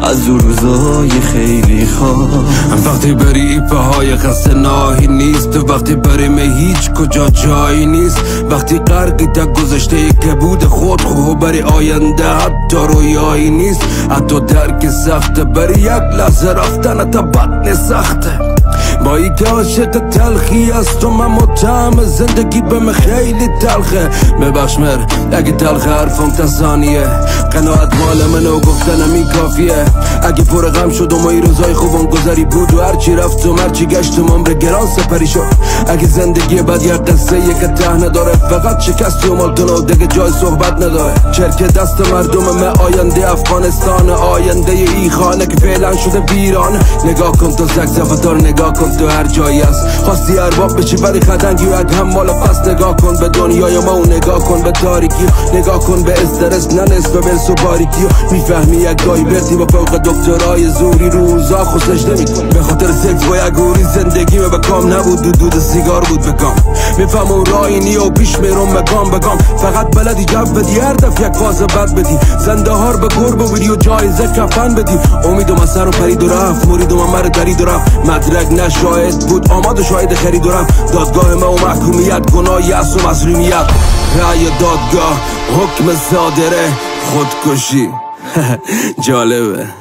از اون روزای خیلی خواب. وقتی بری پاهای خسته ناهی نیست، وقتی بریم هیچ کجا جایی نیست، وقتی غرقی تا گذشته که بود خود خوب بری آینده حتی رویایی نیست، حتی درک سخته بری یک لحظه رفتن تا بطن سخته. با ای که عاشق تلخی است و من متهم زندگی به من خیلی تلخه. ببخش مر اگه تلخ حرفم تا ثانیه، قناعت مال منو گفتنم این کافیه. اگه پر غم شدم و این روزای خوبم گذری بود و هرچی رفتم هرچی گشتم عمر گران سپری شد. اگه زندگی بعد یک قصه که ته نداره، فقط شکستی و مالتون و دیگه جای صحبت نداره. چرک دست مردم من آینده افغانستان، آینده ای خانه که فعلا شده ویران. نگاه کن تو زگزفتار، نگاه کن تو هر جایی است. خواستی ارباب بشی ولی خدنگی و یک هم مالا پس. نگاه کن به دنیای ما و نگاه کن به تاریکی، نگاه کن به استرس نه نصف برس و باریکی. میفهمی یک گاهی برسی با فوق دکترای زوری روزا خوشش نمیکن. به خاطر سکس با یک گوری زندگی به کام نبود، دود سیگار بود بکام. میفهمم راینی و پیش میرم مقام بگام. فقط بلدی جو بدی هر دفع یک فاز بد بدی، زنده هار به گور بودی و جایزه کفن بدی. امیدم از سر و پرید و رفت، مریدم مرد درید و رفت. مدرک نه شاهد بود آماد و شاهد خرید و رفت. دادگاه ما و محکومیت گناهی است و مظلومیت. رأی دادگاه حکم صادره خودکشی. جالبه.